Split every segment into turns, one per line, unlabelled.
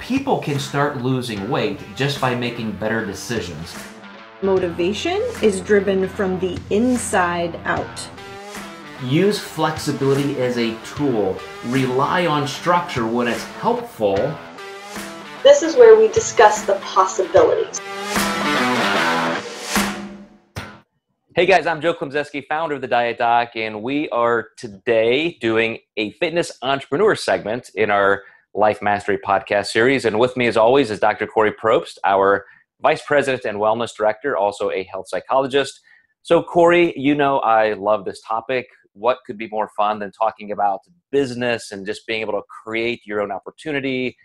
people can start losing weight just by making better decisions.
Motivation is driven from the inside out.
Use flexibility as a tool. Rely on structure when it's helpful.
This is where we discuss the possibilities.
Hey guys, I'm Klemczewski, founder of the Diet Doc, and we are today doing a fitness entrepreneur segment in our Life Mastery podcast series. And with me, as always, is Dr. Corey Probst, our Vice President and Wellness Director, also a health psychologist. So Corey, you know I love this topic. What could be more fun than talking about business and just being able to create your own opportunity,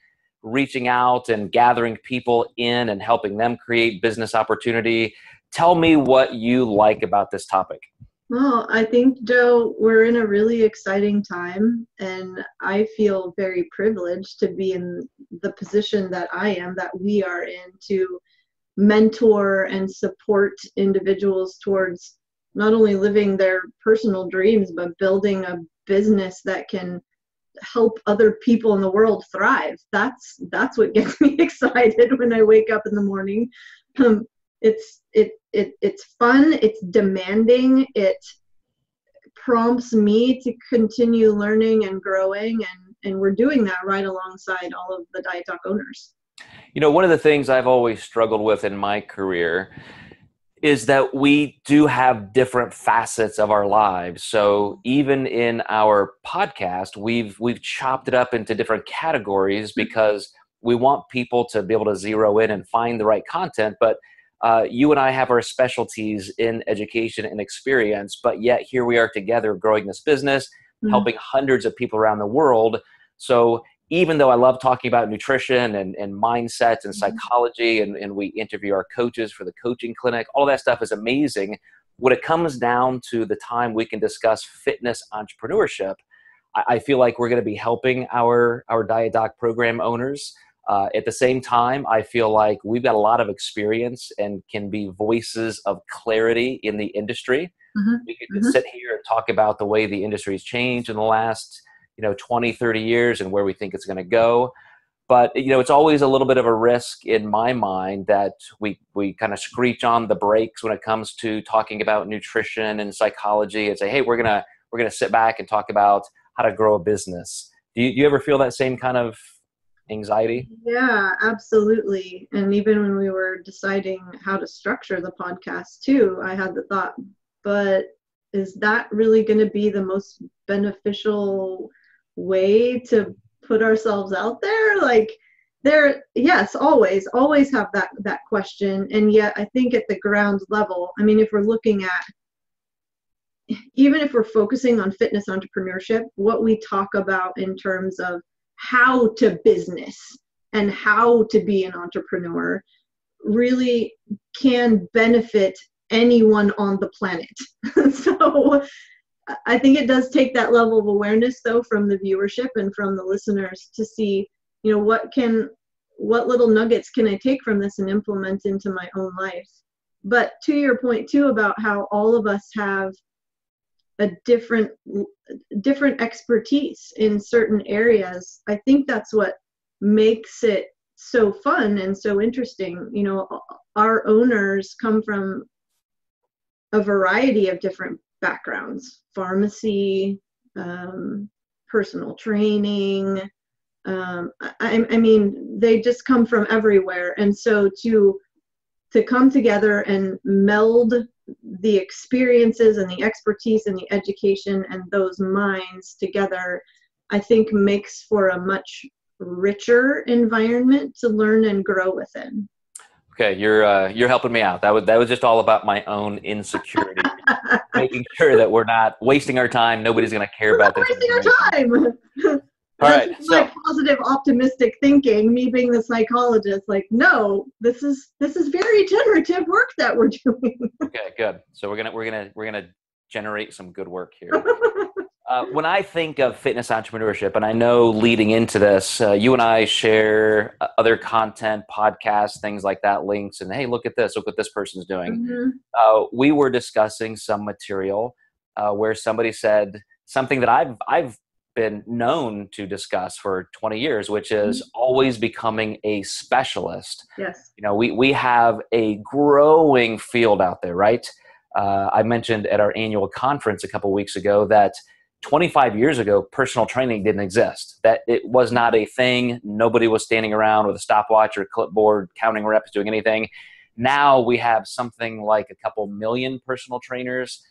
reaching out and gathering people in and helping them create business opportunity? Tell me what you like about this topic.
Well, I think, Joe, we're in a really exciting time, and I feel very privileged to be in the position that I am, that we are in, to mentor and support individuals towards not only living their personal dreams, but building a business that can help other people in the world thrive. That's what gets me excited when I wake up in the morning. It's fun, it's demanding, it prompts me to continue learning and growing, and we're doing that right alongside all of the Diet Doc owners.
You know, one of the things I've always struggled with in my career is that we do have different facets of our lives. So even in our podcast, we've chopped it up into different categories because we want people to be able to zero in and find the right content. But you and I have our specialties in education and experience, but yet here we are together growing this business, helping hundreds of people around the world. So even though I love talking about nutrition and mindset and psychology, and we interview our coaches for the coaching clinic, all that stuff is amazing. When it comes down to the time we can discuss fitness entrepreneurship, I feel like we're going to be helping our Diet Doc program owners. At the same time, I feel like we've got a lot of experience and can be voices of clarity in the industry. We could sit here and talk about the way the industry has changed in the last 20, 30 years and where we think it's going to go. But, it's always a little bit of a risk in my mind that we kind of screech on the brakes when it comes to talking about nutrition and psychology and say, hey, we're going to sit back and talk about how to grow a business. Do you ever feel that same kind of anxiety?
Yeah, absolutely. And even when we were deciding how to structure the podcast too, I had the thought, but is that really going to be the most beneficial way to put ourselves out there? Yes, always have that question. And yet I think at the ground level, I mean, if we're looking at, even if we're focusing on fitness entrepreneurship, what we talk about in terms of how to business and how to be an entrepreneur really can benefit anyone on the planet. So I think it does take that level of awareness, though, from the viewership and from the listeners to see, what little nuggets can I take from this and implement into my own life. But to your point, too, about how all of us have a different expertise in certain areas, I think that's what makes it so fun and so interesting. Our owners come from a variety of different backgrounds: pharmacy, personal training. I mean, they just come from everywhere. And so to come together and meld the experiences and the expertise and the education and those minds together, I think makes for a much richer environment to learn and grow within.
Okay, you're helping me out. That was just all about my own insecurity, making sure that we're not wasting our time. Nobody's going to care about this.
Wasting our time.
All right,
so positive, optimistic thinking. Me being the psychologist, no, this is very generative work that we're doing.
Okay, good. So we're gonna generate some good work here. When I think of fitness entrepreneurship, and I know leading into this, you and I share other content, podcasts, things like that, links, and hey, look what this person's doing. We were discussing some material where somebody said something that I've been known to discuss for 20 years, which is always becoming a specialist.
Yes.
You know, we have a growing field out there, right? I mentioned at our annual conference a couple of weeks ago that 25 years ago, personal training didn't exist, that it was not a thing. Nobody was standing around with a stopwatch or clipboard, counting reps, doing anything. Now we have something like a couple million personal trainers.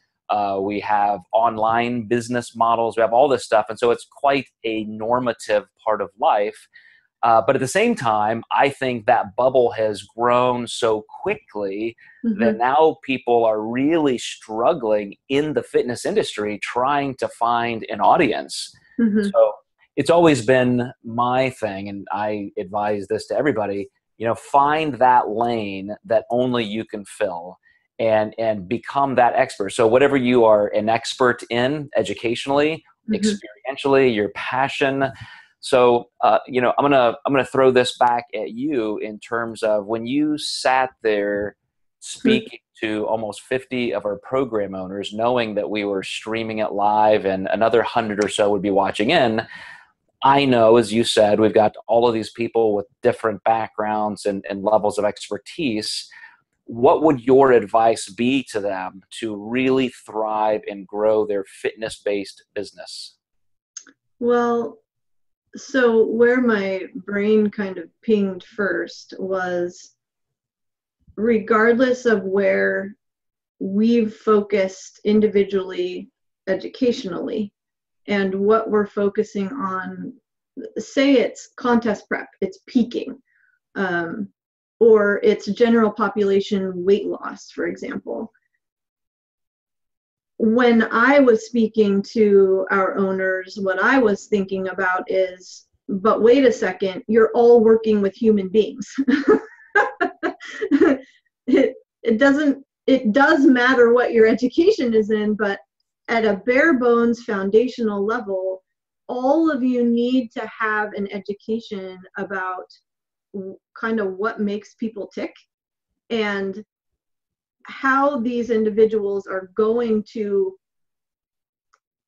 We have online business models. We have all this stuff. And so it's quite a normative part of life. But at the same time, I think that bubble has grown so quickly that now people are really struggling in the fitness industry trying to find an audience. So it's always been my thing, and I advise this to everybody, you know, find that lane that only you can fill and become that expert. So whatever you are an expert in educationally, experientially, your passion. So, you know, I'm gonna throw this back at you in terms of when you sat there speaking to almost 50 of our program owners, knowing that we were streaming it live and another 100 or so would be watching in. I know, as you said, we've got all of these people with different backgrounds and levels of expertise. What would your advice be to them to really thrive and grow their fitness-based business?
Well, so where my brain kind of pinged first was, regardless of where we've focused individually educationally and what we're focusing on, say it's contest prep, it's peaking, or it's general population weight loss, for example. When I was speaking to our owners, what I was thinking about is, but wait a second, you're all working with human beings. It does matter what your education is in, but at a bare bones foundational level, all of you need to have an education about kind of what makes people tick and how these individuals are going to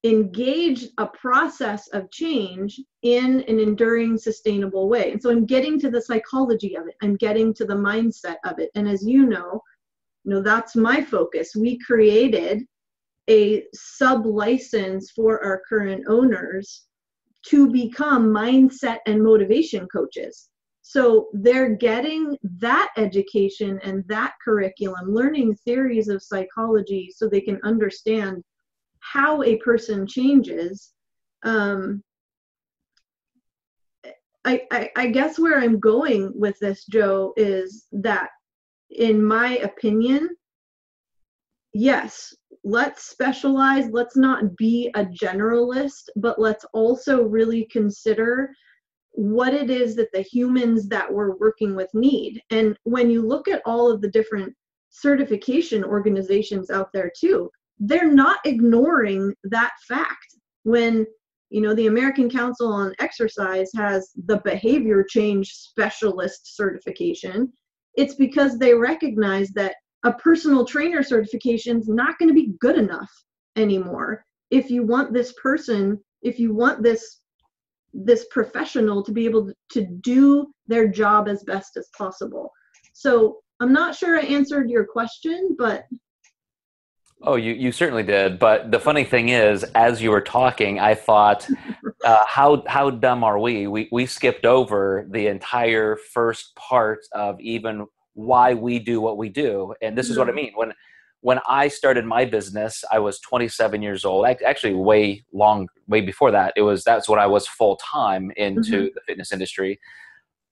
engage a process of change in an enduring, sustainable way. And so I'm getting to the psychology of it. I'm getting to the mindset of it. And as you know, that's my focus. We created a sub-license for our current owners to become mindset and motivation coaches. So they're getting that education and that curriculum, learning theories of psychology so they can understand how a person changes. I guess where I'm going with this, Joe, is that in my opinion, yes, let's specialize. Let's not be a generalist, but let's also really consider what it is that the humans that we're working with need. And when you look at all of the different certification organizations out there too, they're not ignoring that fact. When, the American Council on Exercise has the behavior change specialist certification, it's because they recognize that a personal trainer certification is not going to be good enough anymore. If you want this person, if you want this professional to be able to do their job as best as possible. So I'm not sure I answered your question, but.
Oh, you certainly did. But the funny thing is, as you were talking, I thought, how dumb are we? We skipped over the entire first part of even why we do what we do. And this is what I mean. When I started my business, I was 27 years old. Actually, way before that. That's when I was full time into the fitness industry.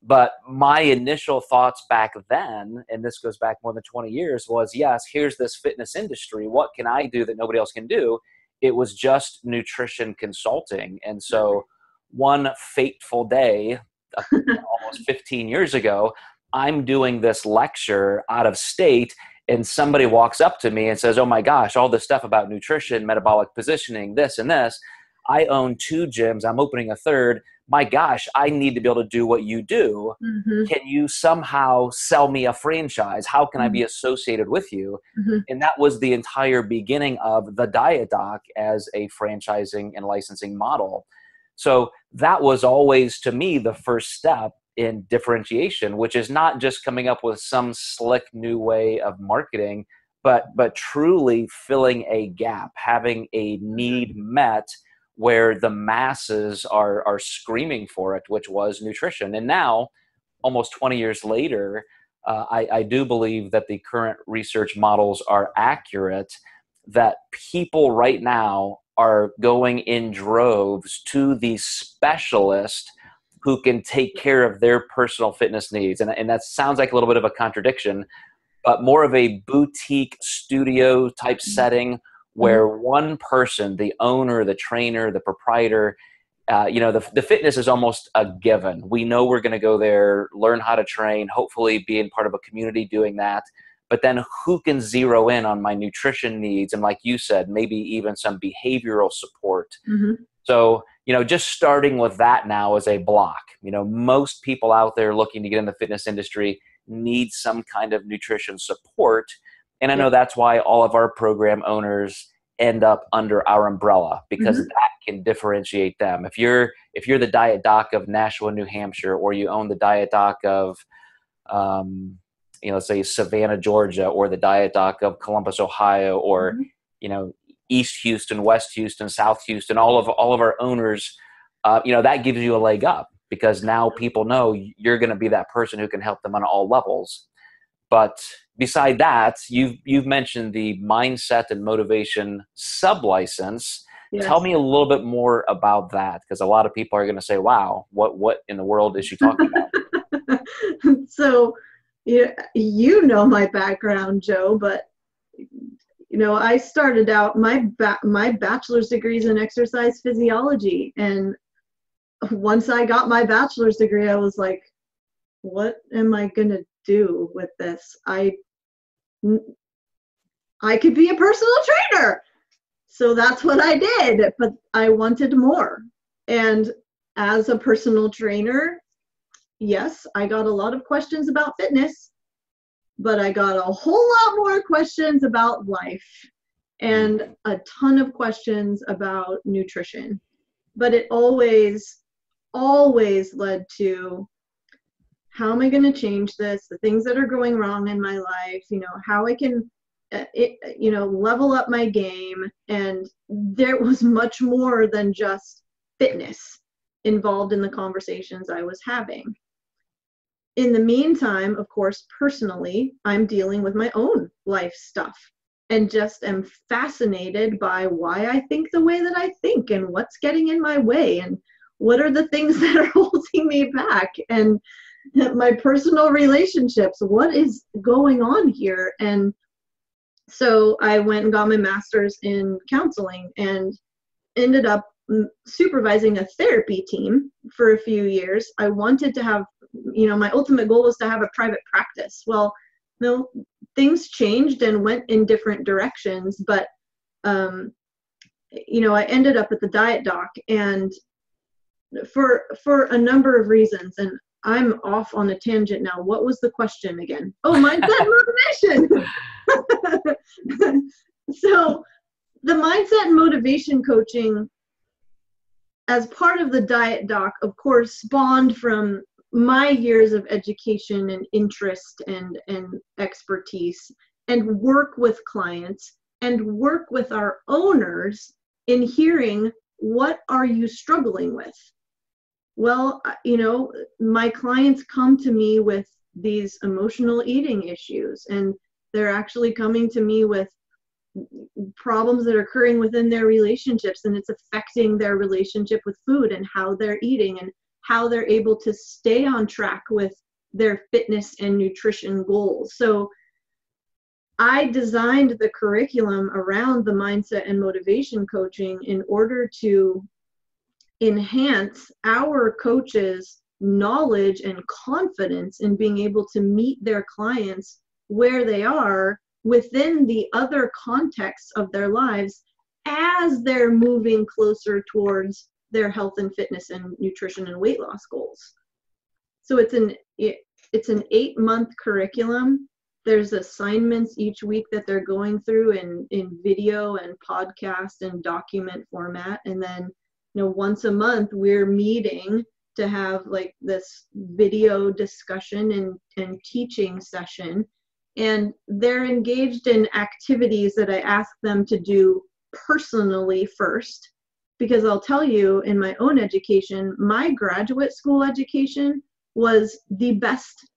But my initial thoughts back then, and this goes back more than 20 years, was, yes, here's this fitness industry. What can I do that nobody else can do? It was just nutrition consulting. And so one fateful day, almost 15 years ago, I'm doing this lecture out of state, and somebody walks up to me and says, oh my gosh, all this stuff about nutrition, metabolic positioning, this and this. I own 2 gyms. I'm opening a 3rd. My gosh, I need to be able to do what you do. Can you somehow sell me a franchise? How can I be associated with you? And that was the entire beginning of the Diet Doc as a franchising and licensing model. So that was always, to me, the first step in differentiation, which is not just coming up with some slick new way of marketing, but truly filling a gap, having a need met where the masses are screaming for it, which was nutrition. And now, almost 20 years later, I do believe that the current research models are accurate, that people right now are going in droves to the specialist who can take care of their personal fitness needs. And that sounds like a little bit of a contradiction, but more of a boutique studio type setting where one person, the owner, the trainer, the proprietor, the fitness is almost a given. We know we're going to go there, learn how to train, hopefully being part of a community doing that. But then who can zero in on my nutrition needs? And like you said, maybe even some behavioral support. So, just starting with that now is a block. Most people out there looking to get in the fitness industry need some kind of nutrition support. And I know that's why all of our program owners end up under our umbrella, because that can differentiate them. If you're the Diet Doc of Nashua, New Hampshire, or you own the Diet Doc of, say Savannah, Georgia, or the Diet Doc of Columbus, Ohio, or, East Houston, West Houston, South Houston, all of our owners, that gives you a leg up, because now people know you're going to be that person who can help them on all levels. But beside that, you've mentioned the mindset and motivation sublicense. Yes. Tell me a little bit more about that, because a lot of people are going to say, wow, what in the world is she talking about?
So, my background, Joe, but I started out, my bachelor's degree is in exercise physiology. And once I got my bachelor's degree, I was like, what am I going to do with this? I could be a personal trainer. So that's what I did, but I wanted more. And as a personal trainer, yes, I got a lot of questions about fitness, but I got a whole lot more questions about life and a ton of questions about nutrition. But it always led to, how am I going to change this? The things that are going wrong in my life, how I can, level up my game. And there was much more than just fitness involved in the conversations I was having. In the meantime, of course, personally, I'm dealing with my own life stuff and just am fascinated by why I think the way that I think and what's getting in my way and what are the things that are holding me back, and my personal relationships, what is going on here. And so I went and got my master's in counseling and ended up supervising a therapy team for a few years. I wanted to have, my ultimate goal was to have a private practice. Well, things changed and went in different directions, but I ended up at the Diet Doc, and for a number of reasons, and I'm off on a tangent now. What was the question again? Oh, mindset and motivation. So the mindset and motivation coaching, as part of the Diet Doc, of course, spawned from my years of education and interest and expertise, and work with clients and work with our owners in hearing, what are you struggling with? Well, my clients come to me with these emotional eating issues, and they're actually coming to me with problems that are occurring within their relationships, and it's affecting their relationship with food and how they're eating and how they're able to stay on track with their fitness and nutrition goals. So I designed the curriculum around the mindset and motivation coaching in order to enhance our coaches' knowledge and confidence in being able to meet their clients where they are within the other contexts of their lives as they're moving closer towards their health and fitness and nutrition and weight loss goals. So it's an 8-month curriculum. There's assignments each week that they're going through in video and podcast and document format. And then once a month we're meeting to have like this video discussion and teaching session. And they're engaged in activities that I ask them to do personally first. Because I'll tell you, in my own education, my graduate school education was the best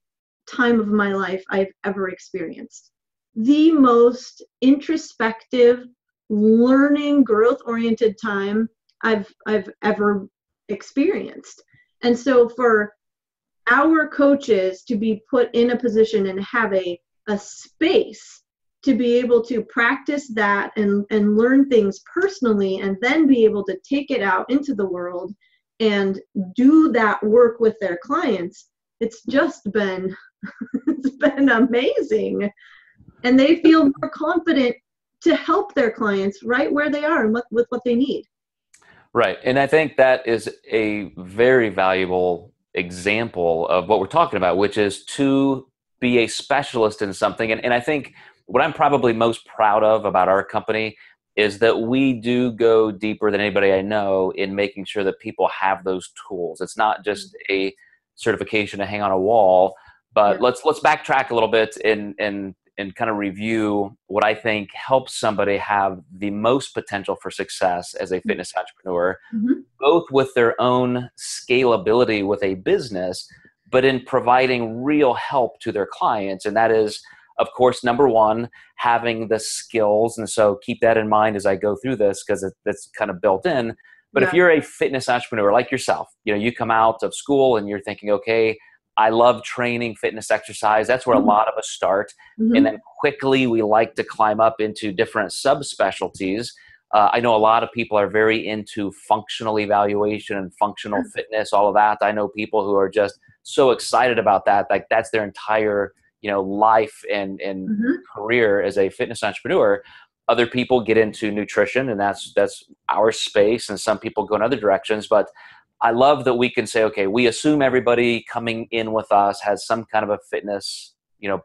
time of my life I've ever experienced. The most introspective, learning, growth-oriented time I've ever experienced. And so for our coaches to be put in a position and have a space to be able to practice that and learn things personally, and then be able to take it out into the world and do that work with their clients, it's just been it's been amazing. And they feel more confident to help their clients right where they are and with what they need.
Right. And I think that is a very valuable example of what we're talking about, which is to be a specialist in something. And I think what I'm probably most proud of about our company is that we do go deeper than anybody I know in making sure that people have those tools. It's not just a certification to hang on a wall, but let's backtrack a little bit and kind of review what I think helps somebody have the most potential for success as a fitness entrepreneur, both with their own scalability with a business, but in providing real help to their clients. And that is, of course, number one, having the skills. And so keep that in mind as I go through this, because it's kind of built in. But if you're a fitness entrepreneur like yourself, you come out of school and you're thinking, okay, I love training, fitness, exercise. That's where a lot of us start. And then quickly we like to climb up into different subspecialties. I know a lot of people are very into functional evaluation and functional fitness, all of that. I know people who are just so excited about that. Like that's their entire life and career as a fitness entrepreneur. Other people get into nutrition, and that's our space. And some people go in other directions. But I love that we can say, okay, we assume everybody coming in with us has some kind of a fitness,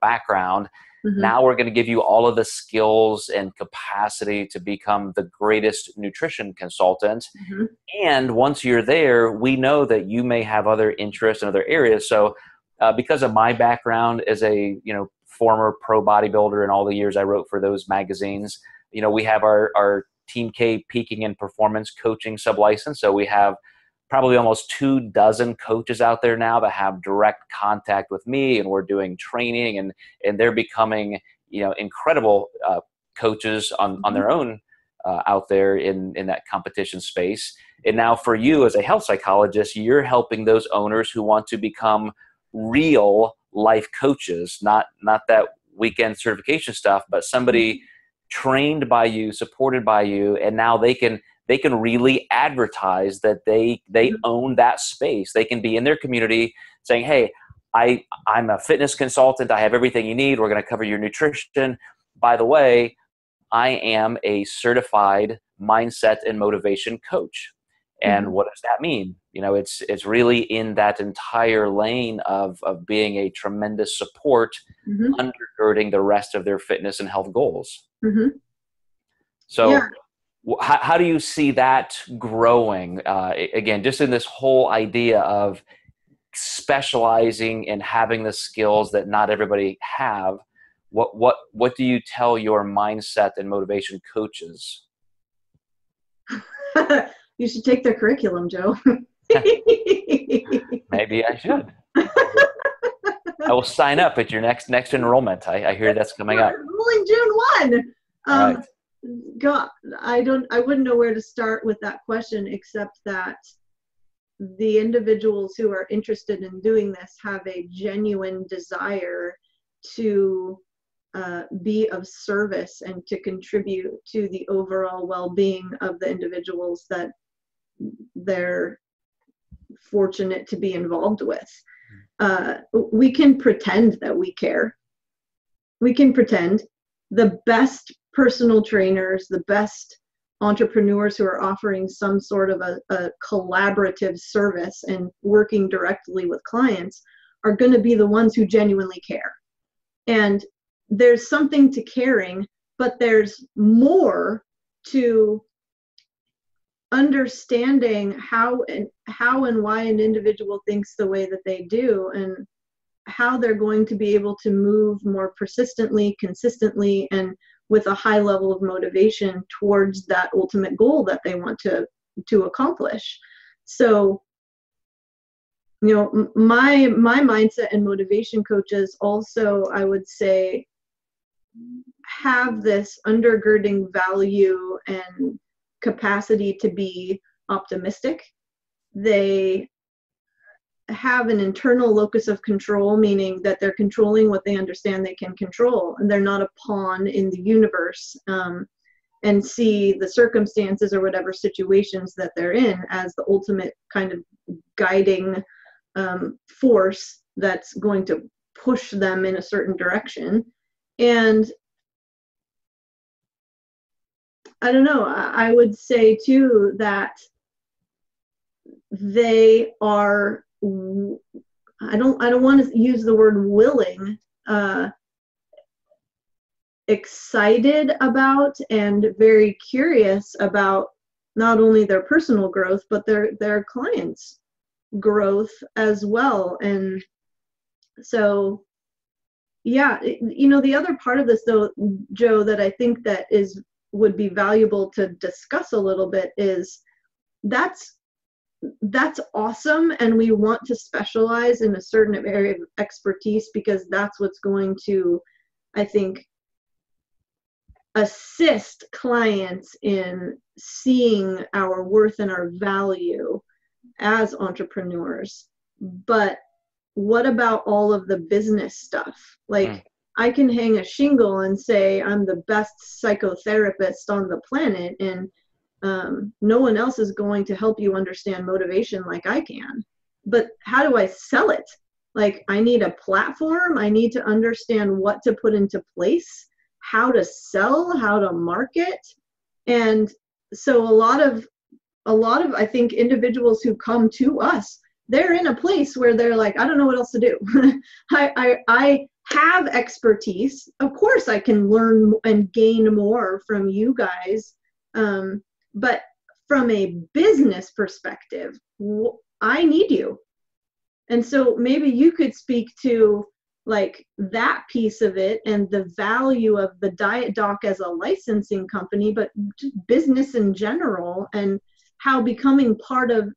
background. Now we're going to give you all of the skills and capacity to become the greatest nutrition consultant. And once you're there, we know that you may have other interests in other areas. So because of my background as a, former pro bodybuilder and all the years I wrote for those magazines, we have our Team K peaking and performance coaching sublicense. So we have probably almost 24 coaches out there now that have direct contact with me, and we're doing training, and they're becoming, incredible coaches on their own out there in that competition space. And now for you as a health psychologist, you're helping those owners who want to become real life coaches, not that weekend certification stuff, but somebody trained by you, supported by you, and now they can really advertise that they own that space. They can be in their community saying, hey, I'm a fitness consultant. I have everything you need. We're going to cover your nutrition. By the way, I am a certified mindset and motivation coach. And what does that mean? It's really in that entire lane of being a tremendous support undergirding the rest of their fitness and health goals. So how do you see that growing? Again, just in this whole idea of specializing and having the skills that not everybody have, what do you tell your mindset and motivation coaches?
You should take their curriculum, Joe.
Maybe I should. I will sign up at your next enrollment. I hear that's coming up.
Enrolling June 1.
Right.
God, I wouldn't know where to start with that question, except that the individuals who are interested in doing this have a genuine desire to be of service and to contribute to the overall well-being of the individuals that they're fortunate to be involved with. We can pretend that we care. We can pretend. The best personal trainers, the best entrepreneurs who are offering some sort of a collaborative service and working directly with clients are going to be the ones who genuinely care. And there's something to caring, but there's more to understanding how and why an individual thinks the way that they do, and how they're going to be able to move more persistently, consistently, and with a high level of motivation towards that ultimate goal that they want to accomplish. So, you know, my mindset and motivation coaches also, I would say, have this undergirding value and capacity to be optimistic. They have an internal locus of control, meaning that they're controlling what they understand they can control, and they're not a pawn in the universe, and see the circumstances or whatever situations that they're in as the ultimate kind of guiding force that's going to push them in a certain direction. And I don't know, I would say too that they are, I don't want to use the word willing, excited about and very curious about not only their personal growth, but their clients' growth as well. And so, yeah, you know, the other part of this though, Joe, that I think that would be valuable to discuss a little bit is that's awesome, and we want to specialize in a certain area of expertise because that's what's going to, I think, assist clients in seeing our worth and our value as entrepreneurs. But what about all of the business stuff? Like, I can hang a shingle and say I'm the best psychotherapist on the planet, and no one else is going to help you understand motivation like I can. But how do I sell it? Like, I need a platform. I need to understand what to put into place, how to sell, how to market. And so a lot of I think individuals who come to us, they're in a place where they're like, I don't know what else to do. I have expertise. Of course I can learn and gain more from you guys. But from a business perspective, I need you. And so maybe you could speak to like that piece of it and the value of the Diet Doc as a licensing company, but just business in general, and how becoming part of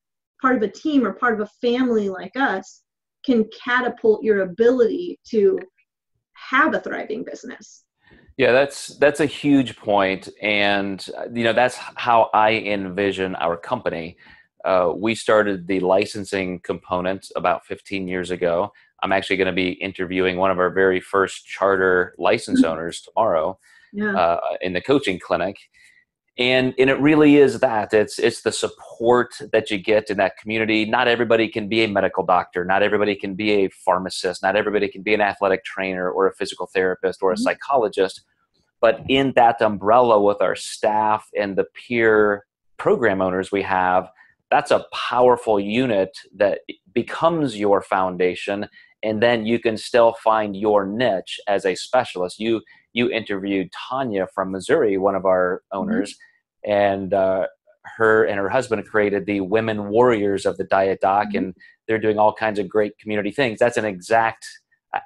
a team or part of a family like us can catapult your ability to have a thriving business.
Yeah, that's a huge point, and you know, that's how I envision our company. We started the licensing component about 15 years ago. I'm actually going to be interviewing one of our very first charter license owners tomorrow, in the coaching clinic. And it really is that it's the support that you get in that community. Not everybody can be a medical doctor. Not everybody can be a pharmacist. Not everybody can be an athletic trainer or a physical therapist or a psychologist. But in that umbrella with our staff and the peer program owners we have, that's a powerful unit that becomes your foundation. And then you can still find your niche as a specialist. You interviewed Tanya from Missouri, one of our owners, and her and her husband created the Women Warriors of the Diet Doc, and they're doing all kinds of great community things. That's an exact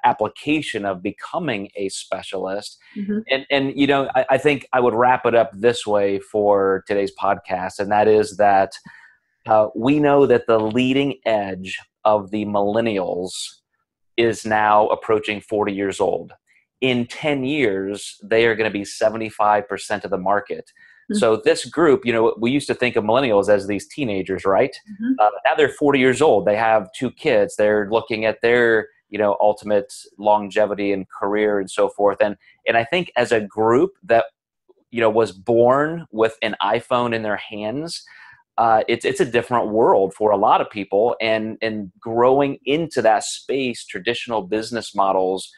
application of becoming a specialist. And you know, I think I would wrap it up this way for today's podcast, and that is that we know that the leading edge of the millennials is now approaching 40 years old. In 10 years, they are going to be 75% of the market. So this group, you know, we used to think of millennials as these teenagers, right? Now they're 40 years old. They have 2 kids. They're looking at their, you know, ultimate longevity and career and so forth. And I think as a group that, you know, was born with an iPhone in their hands, it's a different world for a lot of people. And growing into that space, traditional business models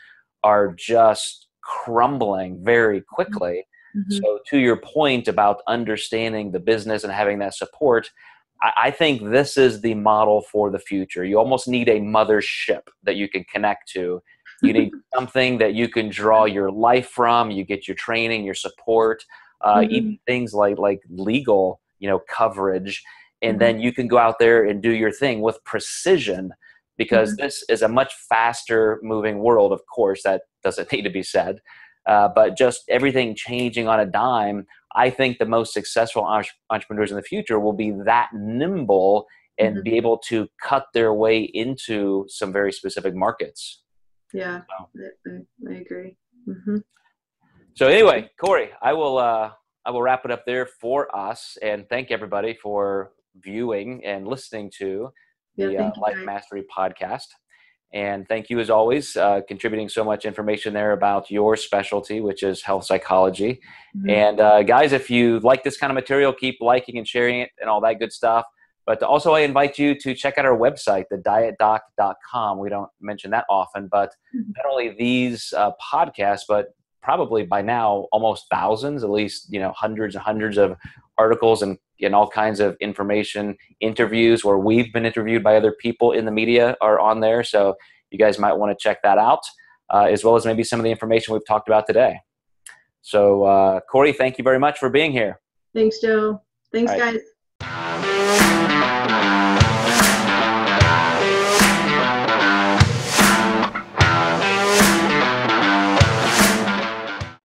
are just crumbling very quickly. So to your point about understanding the business and having that support, I think this is the model for the future. You almost need a mothership that you can connect to. You need something that you can draw your life from. You get your training, your support, even things like legal, coverage, and then you can go out there and do your thing with precision, because this is a much faster moving world. Of course, that doesn't need to be said, but just everything changing on a dime. I think the most successful entrepreneurs in the future will be that nimble and be able to cut their way into some very specific markets.
Yeah, I agree.
So anyway, Corey, I will wrap it up there for us, and thank everybody for viewing and listening to the Life Mastery podcast. And thank you, as always, contributing so much information there about your specialty, which is health psychology. And guys, if you like this kind of material, keep liking and sharing it and all that good stuff. But also, I invite you to check out our website, thedietdoc.com. We don't mention that often, but not only these podcasts, but probably by now almost thousands, at least hundreds and hundreds of articles and all kinds of information, interviews where we've been interviewed by other people in the media are on there. So you guys might want to check that out, as well as maybe some of the information we've talked about today. So Corey, thank you very much for being here.
Thanks, Joe. Thanks, guys.